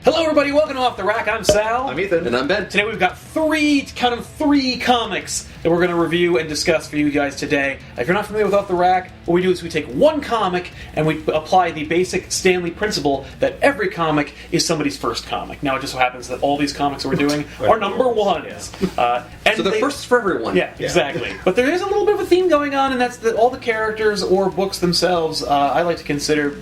Hello everybody, welcome to Off the Rack. I'm Sal. I'm Ethan. And I'm Ben. Today we've got three comics that we're going to review and discuss for you guys today. If you're not familiar with Off the Rack, what we do is we take one comic and we apply the basic Stanley principle that every comic is somebody's first comic. Now it just so happens that all these comics that we're doing are number ones. So they're first for everyone. Yeah, exactly. But there is a little bit of a theme going on, and that's that all the characters or books themselves I like to consider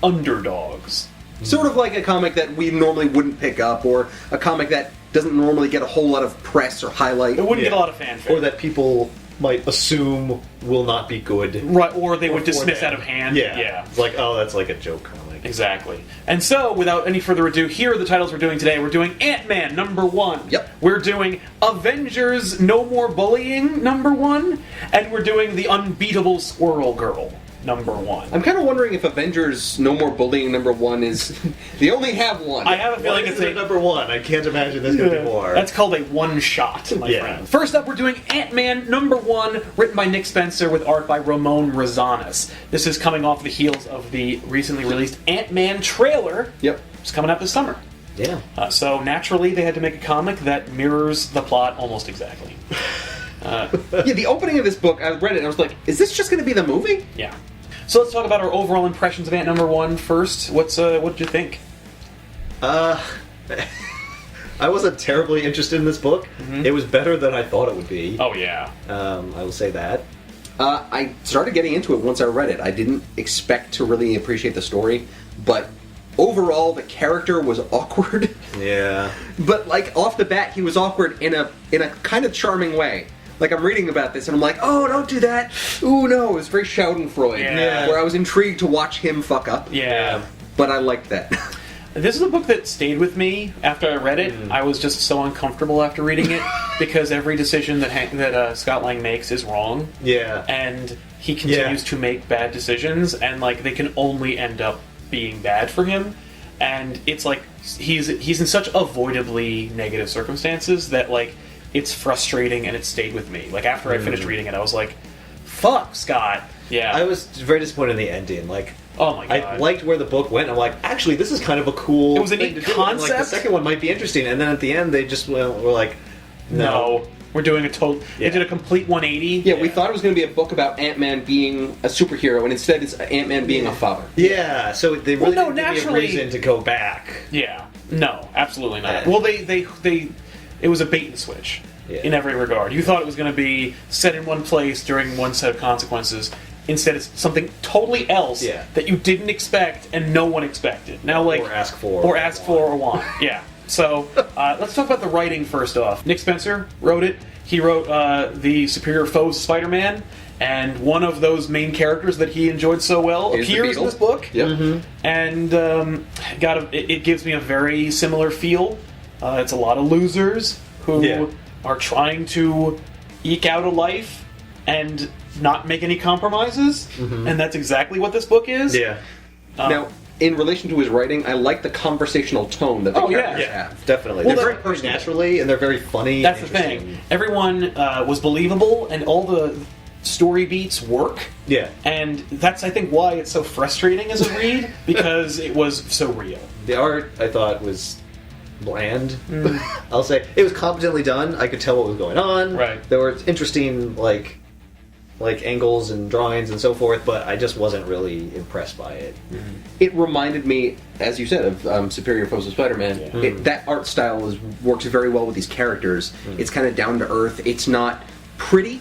underdogs. Sort of like a comic that we normally wouldn't pick up, or a comic that doesn't normally get a whole lot of press or highlight. It wouldn't get a lot of fanfare. Or that people might assume will not be good. Right, or they would dismiss out of hand. Yeah. It's like, oh, that's like a joke comic. Exactly. And so, without any further ado, here are the titles we're doing today. We're doing Ant-Man, number 1. Yep. We're doing Avengers, No More Bullying, number 1. And we're doing The Unbeatable Squirrel Girl, number 1. I'm kind of wondering if Avengers No More Bullying number 1 is... They only have one. I have a feeling it's a... number 1. I can't imagine there's going to be more. That's called a one-shot, my friend. First up, we're doing Ant-Man number 1, written by Nick Spencer with art by Ramon Rosanas. This is coming off the heels of the recently released Ant-Man trailer. Yep. It's coming out this summer. Yeah. So naturally, they had to make a comic that mirrors the plot almost exactly. Yeah, the opening of this book, I read it and I was like, is this just going to be the movie? Yeah. So let's talk about our overall impressions of Ant number 1 first. What did you think? I wasn't terribly interested in this book. Mm-hmm. It was better than I thought it would be. Oh, yeah. I will say that. I started getting into it once I read it. I didn't expect to really appreciate the story, but overall the character was awkward. Yeah. But like off the bat, he was awkward in a kind of charming way. Like, I'm reading about this, and I'm like, oh, don't do that. Ooh, no. It was very Schadenfreude. Yeah. Where I was intrigued to watch him fuck up. Yeah. But I liked that. This is a book that stayed with me after I read it. I was just so uncomfortable after reading it, because every decision that Scott Lang makes is wrong. Yeah. And he continues to make bad decisions, and, like, they can only end up being bad for him. And it's like, he's in such avoidably negative circumstances that, like, it's frustrating, and it stayed with me. Like, after I finished reading it, I was like, fuck, Scott. Yeah. I was very disappointed in the ending. Like, oh my god. I liked where the book went. I'm like, actually, this is kind of a cool It was a thing neat to do. concept. Like, the second one might be interesting. And then at the end, they just were like, no. We're doing a total... They did a complete 180. Yeah, we thought it was going to be a book about Ant-Man being a superhero, and instead it's Ant-Man being a father. Yeah, so they really didn't give me a naturally... reason to go back. Yeah. No, absolutely not. Well, they it was a bait and switch in every regard. You thought it was going to be set in one place during one set of consequences. Instead, it's something totally else that you didn't expect and no one expected. Now, like, or ask for. Or want. Yeah. So, let's talk about the writing first off. Nick Spencer wrote it. He wrote the Superior Foes Spider-Man, and one of those main characters that he enjoyed so well appears in this book. Yep. Mm-hmm. And it gives me a very similar feel. It's a lot of losers who are trying to eke out a life and not make any compromises, and that's exactly what this book is. Yeah. Now, in relation to his writing, I like the conversational tone that the characters have. Definitely. Well, they're very naturally, and they're very funny. That's the thing. Everyone was believable, and all the story beats work. Yeah. And that's, I think, why it's so frustrating as a read, because it was so real. The art, I thought, was bland. I'll say. It was competently done. I could tell what was going on. Right. There were interesting, like angles and drawings and so forth, but I just wasn't really impressed by it. It reminded me, as you said, of Superior Foes of Spider-Man. That art style works very well with these characters. It's kind of down to earth. It's not pretty.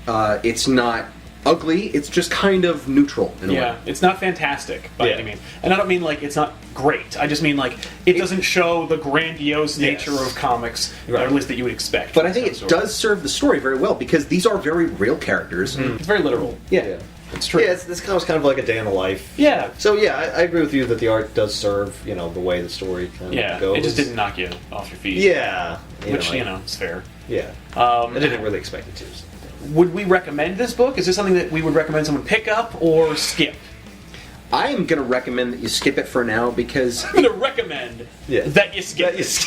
It's not ugly. It's just kind of neutral in a way. It's not fantastic by any means. And I don't mean like it's not great. I just mean like it doesn't show the grandiose nature of comics, or at least that you would expect. But I think it does serve the story very well, because these are very real characters. It's very literal. Yeah. It's true. Yeah, this was kind of like a day in the life. Yeah. So I agree with you that the art does serve, the way the story kind of goes. It just didn't knock you off your feet. Yeah. Which, is fair. Yeah. I didn't really expect it to. So. Would we recommend this book? Is this something that we would recommend someone pick up or skip? I am going to recommend that you skip it for now, because... I'm going to recommend that you skip it.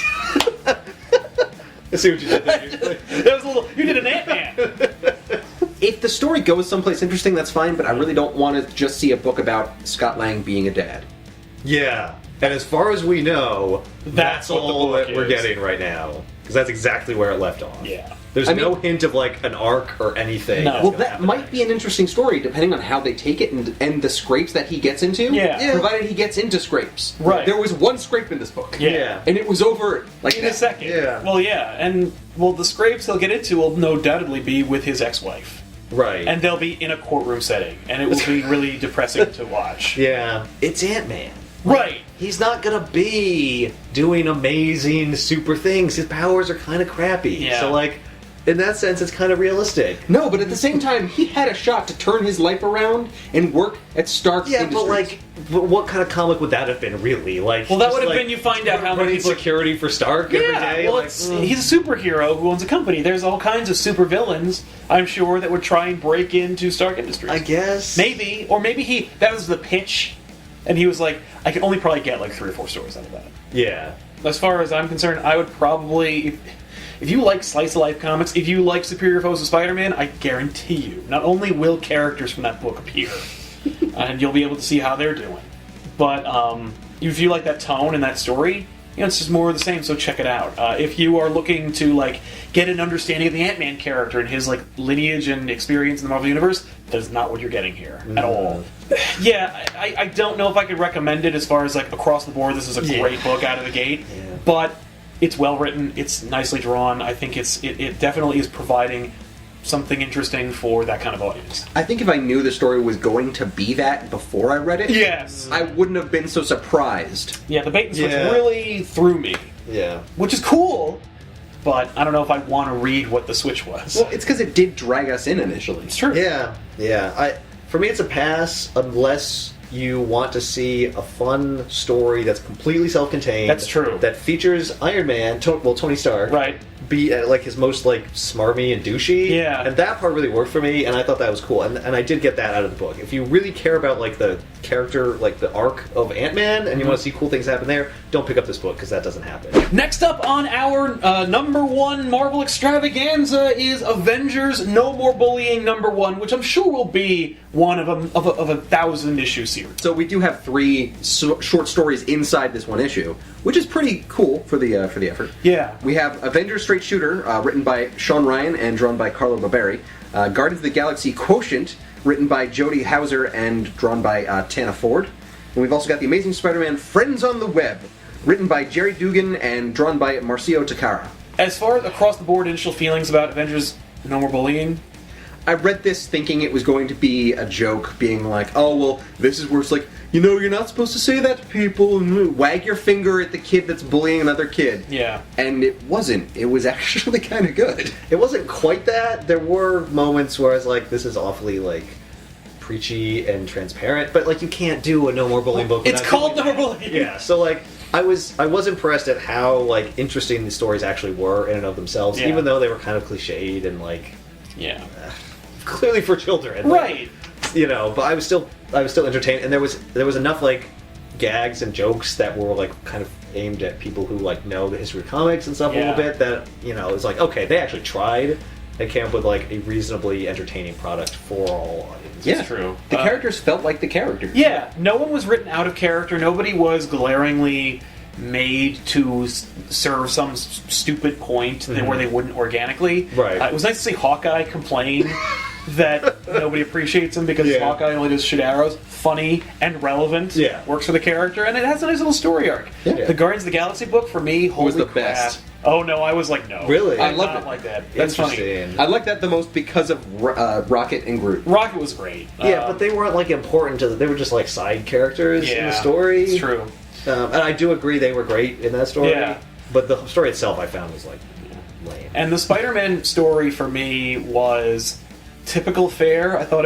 I see what you did there. That was a little... You did an Ant-Man. If the story goes someplace interesting, that's fine, but I really don't want to just see a book about Scott Lang being a dad. Yeah. And as far as we know, that's what the all book that we're is. getting right now. Because that's exactly where it left off. Yeah. There's I no mean- hint of like an arc or anything. No. that's Well, gonna that happen might next. be an interesting story, depending on how they take it and the scrapes that he gets into. Yeah. Provided he gets into scrapes. Right. There was one scrape in this book. Yeah. And it was over like In a that. second. Yeah. Well, yeah, and the scrapes he'll get into will no doubtedly be with his ex-wife, Right. and they'll be in a courtroom setting, and it will be really depressing to watch. yeah. It's Ant-Man. Right. He's not gonna be doing amazing super things. His powers are kind of crappy. Yeah. So like, in that sense, it's kind of realistic. No, but at the same time, he had a shot to turn his life around and work at Stark Yeah, Industries. but like, what kind of comic would that have been, really? Like, Well, that just, would have like, been you find out how many running people. security for Stark every Yeah, day. well, like, he's a superhero who owns a company. There's all kinds of super villains, I'm sure, that would try and break into Stark Industries. I guess Maybe, or maybe that was the pitch, and he was like, I can only probably get like 3 or 4 stories out of that. Yeah. As far as I'm concerned, I would probably, if you like slice of life comics, if you like Superior Foes of Spider-Man, I guarantee you, not only will characters from that book appear, and you'll be able to see how they're doing, but if you like that tone and that story, it's just more of the same. So check it out. If you are looking to like get an understanding of the Ant-Man character and his like lineage and experience in the Marvel Universe, that is not what you're getting here at all. Yeah, I don't know if I could recommend it as far as like across the board. This is a great book out of the gate, but it's well written. It's nicely drawn. I think it definitely is providing something interesting for that kind of audience. I think if I knew the story was going to be that before I read it, Yes. I wouldn't have been so surprised. Yeah, the bait and switch Yeah. really threw me, Yeah. which is cool, but I don't know if I want to read what the switch was. Well, it's because it did drag us in initially. It's true. Yeah. Yeah. For me, it's a pass unless you want to see a fun story that's completely self-contained. That's true. That features Iron Man, Tony Stark, Right. be at like his most like smarmy and douchey. Yeah. And that part really worked for me, and I thought that was cool. And I did get that out of the book. If you really care about like the character, like the arc of Ant-Man, and you want to see cool things happen there, don't pick up this book because that doesn't happen. Next up on our number 1 Marvel extravaganza is Avengers No More Bullying #1, which I'm sure will be one of a 1,000-issue series. So we do have 3 short stories inside this one issue, which is pretty cool for the effort. Yeah. We have Avengers Straight Shooter, written by Sean Ryan and drawn by Carlo Barberi. Guardians of the Galaxy Quotient, written by Jody Hauser and drawn by Tana Ford. And we've also got The Amazing Spider-Man Friends on the Web, written by Jerry Dugan and drawn by Marcio Takara. As far as across the board initial feelings about Avengers No More Bullying, I read this thinking it was going to be a joke, being like, oh, well, this is where it's like, you know, you're not supposed to say that to people, and wag your finger at the kid that's bullying another kid. yeah. And it wasn't. It was actually kind of good. It wasn't quite that. There were moments where I was like, this is awfully like preachy and transparent, but like you can't do a No More Bullying book. It's without called doing No that. More Bullying. Yeah, so like I was impressed at how like interesting the stories actually were in and of themselves, Yeah. even though they were kind of cliched and like Yeah. clearly for children. Like, Right. you know, but I was still entertained, and there was enough like gags and jokes that were like kind of aimed at people who like know the history of comics and stuff a Yeah. little bit, that you know it's like, okay, they actually tried. They came up with like a reasonably entertaining product for all audiences. Yeah, true. The characters felt like the characters. Yeah, no one was written out of character. Nobody was glaringly made to serve some stupid point where they wouldn't organically. Right. It was nice to see Hawkeye complain that nobody appreciates him because Yeah. Hawkeye only does shoot arrows. Funny and relevant. Yeah. Works for the character, and it has a nice little story arc. Yeah. The Guardians of the Galaxy book, for me, holy the crap. best. Oh, no, I was like, no. Really? I I loved not it. like that. That's funny. Interesting. I like that the most because of Rocket and Groot. Rocket was great. Yeah, but they weren't like important to they were just like side characters in the story. It's true. And I do agree they were great in that story. Yeah. But the story itself I found was like lame. And the Spider-Man story for me was typical fare. I thought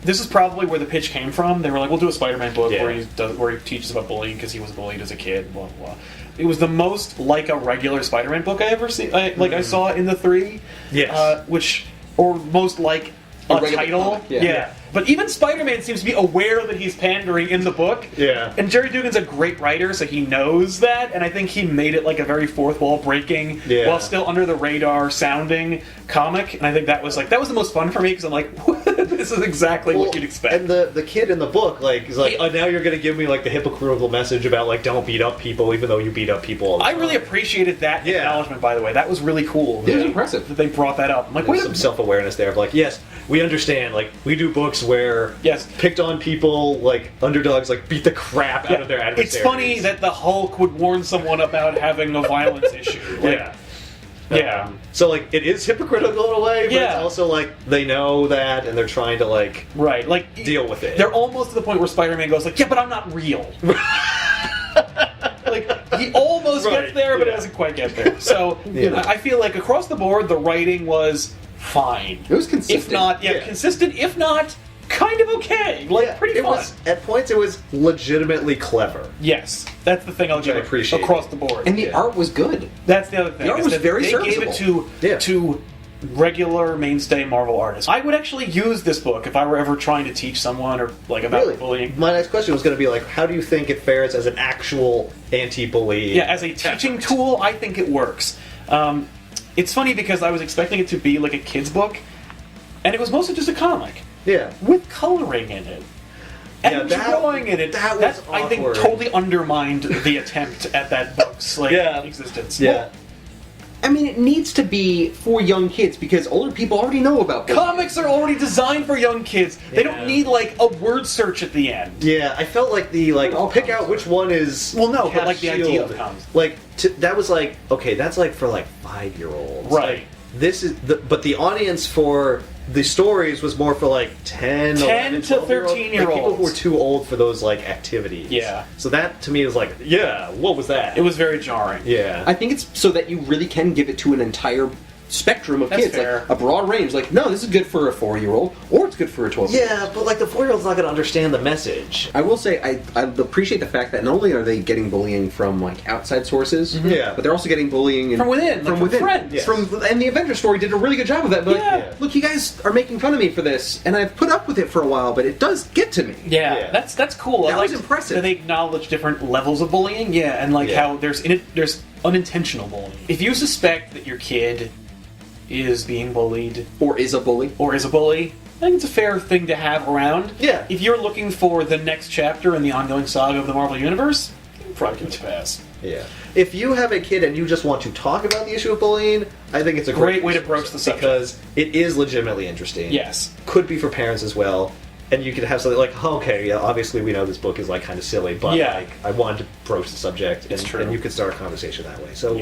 this is probably where the pitch came from. They were like, "We'll do a Spider-Man book Yeah. where he teaches about bullying because he was bullied as a kid." Blah blah. It was the most like a regular Spider-Man book I ever see. I saw in the 3. Yes. Or most like a regular title. comic, yeah. But even Spider-Man seems to be aware that he's pandering in the book. Yeah. And Jerry Dugan's a great writer, so he knows that, and I think he made it like a very fourth wall breaking, while still under the radar sounding comic. And I think that was the most fun for me, because I'm like, this is exactly what you'd expect. And the kid in the book, like, is like, oh, now you're going to give me like the hypocritical message about like don't beat up people, even though you beat up people all the time. I really appreciated that acknowledgement, by the way. That was really cool. It was impressive that they brought that up. I'm like, There's some self-awareness there of like, yes, we understand. Like, we do books where picked on people, like underdogs, like beat the crap out of their adversaries. It's funny that the Hulk would warn someone about having a violence issue. Like, so like it is hypocritical in a way, but it's also like they know that and they're trying to like deal with it. They're almost to the point where Spider-Man goes like, yeah, but I'm not real. Like he almost gets there, but doesn't quite get there. So I feel like across the board, the writing was fine. It was consistent. If not, consistent. If not, kind of okay. Like pretty fun. At points, it was legitimately clever. Yes, that's the thing I'll give it across the board. And the art was good. That's the other thing. The art was very serviceable. They gave it to regular mainstay Marvel artists. I would actually use this book if I were ever trying to teach someone or like about bullying. My next question was going to be like, how do you think it fares as an actual anti-bully? Yeah, as a teaching tool, I think it works. It's funny because I was expecting it to be like a kid's book, and it was mostly just a comic. Yeah. With coloring in it. And drawing in it. That I think totally undermined the attempt at that book's existence. Yeah. Well, I mean, it needs to be for young kids because older people already know about books. Comics are already designed for young kids. They don't need like a word search at the end. Yeah, I felt like the pick out which one is but like the idea of comics. Like that was like okay, that's like for like 5-year-olds. Right. Like, this is but the audience for the stories was more for like 10 to 13-year-olds. 13-year-olds. Like, people who were too old for those like activities. Yeah. So that to me was like, what was that? It was very jarring. Yeah. I think it's so that you really can give it to an entire spectrum of kids, fair. like a broad range. Like, no, this is good for a 4-year-old, or it's good for a 12-year-old. Yeah, but like the 4-year-old's not going to understand the message. I will say, I appreciate the fact that not only are they getting bullying from like outside sources, but they're also getting bullying from within, from within. Friends. Yes. And the Avengers story did a really good job of that. But look, you guys are making fun of me for this, and I've put up with it for a while, but it does get to me. Yeah. That's cool. That was impressive. That they acknowledge different levels of bullying. Yeah, and like how there's unintentional bullying. If you suspect that your kid is being bullied, or is a bully, I think it's a fair thing to have around. Yeah. If you're looking for the next chapter in the ongoing saga of the Marvel Universe, probably give it a pass. Yeah. If you have a kid and you just want to talk about the issue of bullying, I think it's a great way to broach the subject. Because it is legitimately interesting. Yes. Could be for parents as well. And you could have something like, obviously we know this book is like kind of silly, but like I wanted to broach the subject, and you could start a conversation that way. So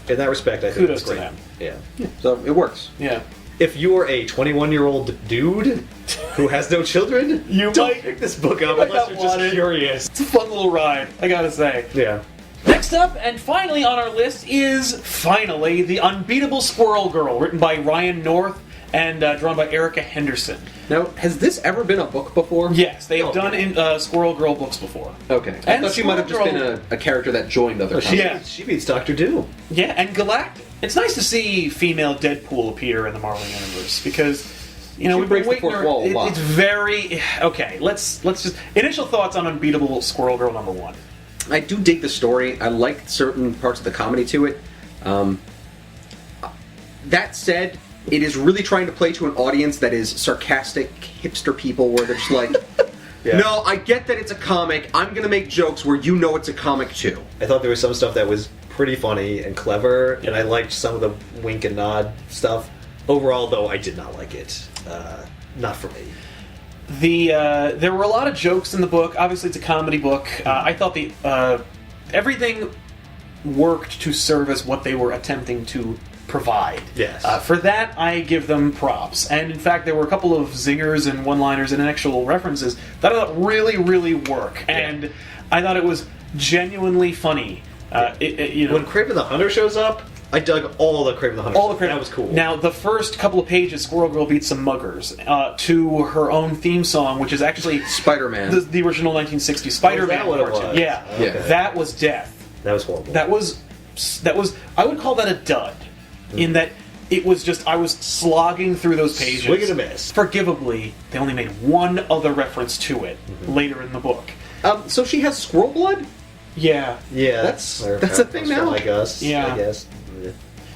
in that respect, I think kudos it's great. to them. Yeah. So it works. Yeah. If you're a 21-year-old dude who has no children, you don't might pick this book up unless you're just curious. It's a fun little ride, I gotta say. Yeah. Next up, and finally on our list, is The Unbeatable Squirrel Girl, written by Ryan North and drawn by Erica Henderson. Now, has this ever been a book before? Yes, they have done Squirrel Girl books before. Okay. I thought she might have just been a character that joined other comics. She beats Dr. Doom. Yeah, and Galactic. It's nice to see female Deadpool appear in the Marvel Universe, because we've been waiting. It's very... Okay, let's just... Initial thoughts on Unbeatable Squirrel Girl #1. I do dig the story. I like certain parts of the comedy to it. That said, it is really trying to play to an audience that is sarcastic hipster people where they're just like, no, I get that it's a comic. I'm going to make jokes where you know it's a comic too. I thought there was some stuff that was pretty funny and clever, and I liked some of the wink and nod stuff. Overall, though, I did not like it. Not for me. There were a lot of jokes in the book. Obviously, it's a comedy book. I thought everything worked to serve as what they were attempting to provide. Yes. For that, I give them props. And in fact, there were a couple of zingers and one-liners and actual references that I thought really, really work. And I thought it was genuinely funny. When Kraven the Hunter shows up, I dug all the Kraven the Hunter stuff. That was cool. Now, the first couple of pages, Squirrel Girl beats some muggers to her own theme song, which is actually Spider-Man. The original 1960s Spider-Man version. Yeah. That was death. That was horrible. That was I would call that a dud. In that it was just, I was slogging through those pages. Swing and a miss. Forgivably, they only made one other reference to it later in the book. So she has squirrel blood? Yeah. Yeah, that's a thing now. I guess. Yeah. I guess.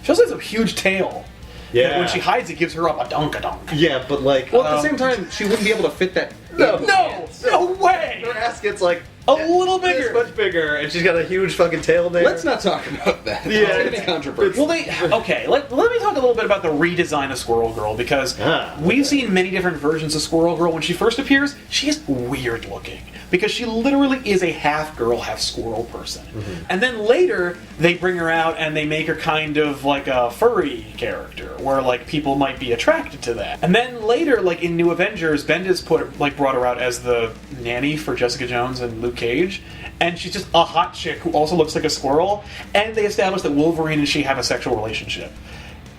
She also has a huge tail. Yeah. That when she hides, it gives her up a donk-a-donk. Yeah, but like... Well, at the same time, she wouldn't be able to fit that... No way! Her ass gets like... A little bigger. It's much bigger, and she's got a huge fucking tail there. Let's not talk about that. Yeah, it's controversial. Well, let me talk a little bit about the redesign of Squirrel Girl, because we've seen many different versions of Squirrel Girl. When she first appears, she is weird looking, because she literally is a half girl, half squirrel person. And then later, they bring her out and they make her kind of like a furry character, where like people might be attracted to that. And then later, like in New Avengers, Bendis brought her out as the nanny for Jessica Jones and Luke Cage, and she's just a hot chick who also looks like a squirrel, and they established that Wolverine and she have a sexual relationship,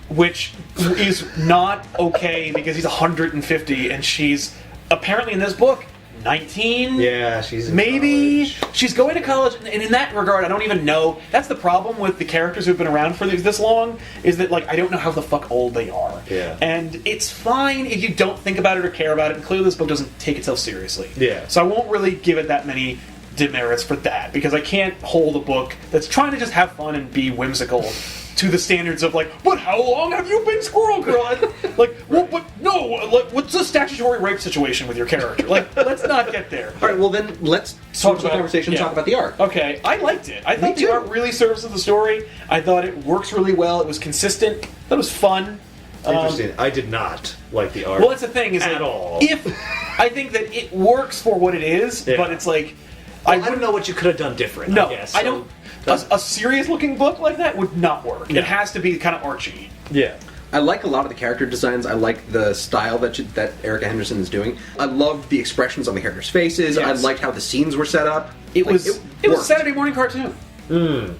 which is not okay because he's 150 and she's apparently in this book 19. Yeah, she's in maybe college. She's going to college, and in that regard, I don't even know. That's the problem with the characters who've been around for this long, is that like I don't know how the fuck old they are. Yeah. And it's fine if you don't think about it or care about it. And clearly, this book doesn't take itself seriously. Yeah. So I won't really give it that many demerits for that, because I can't hold a book that's trying to just have fun and be whimsical to the standards of like, but how long have you been Squirrel Girl? And, like, well, but no, like, what's the statutory rape situation with your character? Like, let's not get there. All right, well then let's switch the conversation and talk about the art. Okay, I liked it. I thought the art really serves to the story. I thought it works really well. It was consistent. I thought it was fun. Interesting. I did not like the art. Well, that's the thing is at that all. If I think that it works for what it is, but it's like I don't know what you could have done different. No, I guess. I don't. A serious-looking book like that would not work. No. It has to be kind of Archie. Yeah. I like a lot of the character designs. I like the style that Erica Henderson is doing. I loved the expressions on the characters' faces. Yes. I liked how the scenes were set up. It was a Saturday morning cartoon.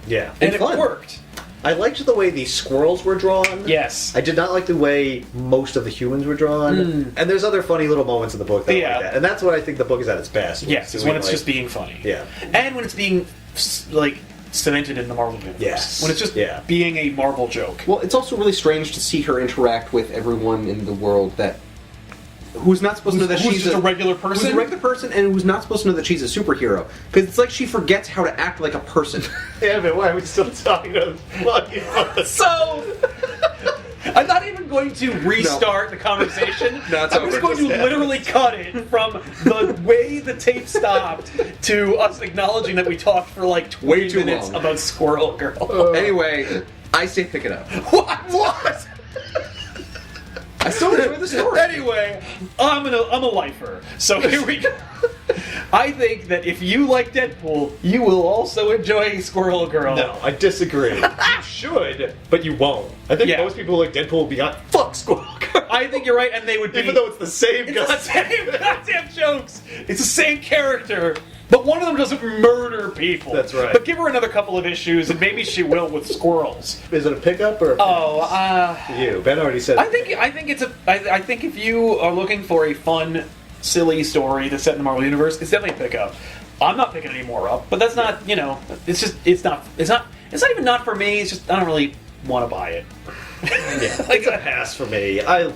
Yeah. And fun. it worked. I liked the way the squirrels were drawn. Yes. I did not like the way most of the humans were drawn. And there's other funny little moments in the book that are like that. And that's what I think the book is at its best. Yes, is when it's just being funny. Yeah. And when it's being, like, cemented in the Marvel universe. Yes. When it's just being a Marvel joke. Well, it's also really strange to see her interact with everyone in the world who's not supposed to know that she's just a regular person? Who's a regular person and who's not supposed to know that she's a superhero. Because it's like she forgets how to act like a person. Yeah, but why are we still talking about the So, I'm not even going to restart the conversation. No, it's I'm just going to literally cut it from the way the tape stopped to us acknowledging that we talked for like 20 minutes about Squirrel Girl. Anyway, I say pick it up. What? I still enjoy the story. Anyway, I'm a lifer. So here we go. I think that if you like Deadpool, you will also enjoy Squirrel Girl. No, I disagree. You should, but you won't. I think most people who like Deadpool will be like, fuck Squirrel Girl. I think you're right, and they would be... Even though it's the same goddamn jokes. It's the same character, but one of them doesn't murder people. That's right. But give her another couple of issues, and maybe she will with squirrels. Is it a pickup or a you? Ben already said I think if you are looking for a fun, silly story that's set in the Marvel Universe, it's definitely a pickup. I'm not picking any more up, but that's not, it's not even not for me, it's just I don't really want to buy it. Yeah, it's a pass for me. I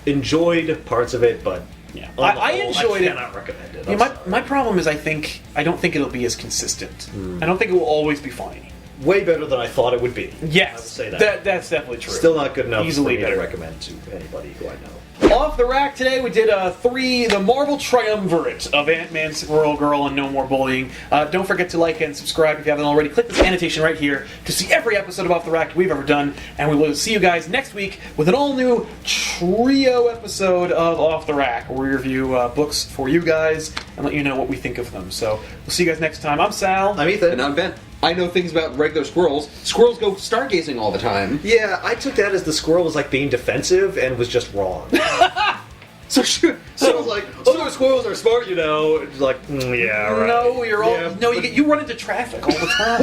enjoyed parts of it, but I enjoyed it. I cannot recommend it. My problem is I don't think it'll be as consistent. I don't think it will always be funny. Way better than I thought it would be. Yes, I would say that. That's definitely true. Still not good enough Easily for me better. to recommend to anybody who I know. Off the rack today, we did the Marvel Triumvirate of Ant-Man, Squirrel Girl, and No More Bullying. Don't forget to like and subscribe if you haven't already. Click this annotation right here to see every episode of Off the Rack we've ever done, and we will see you guys next week with an all-new trio episode of Off the Rack, where we review books for you guys and let you know what we think of them. So we'll see you guys next time. I'm Sal. I'm Ethan. And I'm Ben. I know things about regular squirrels. Squirrels go stargazing all the time. Yeah, I took that as the squirrel was like being defensive and was just wrong. So I was like, the squirrels are smart, you know. It's like, yeah, right. No, you run into traffic all the time.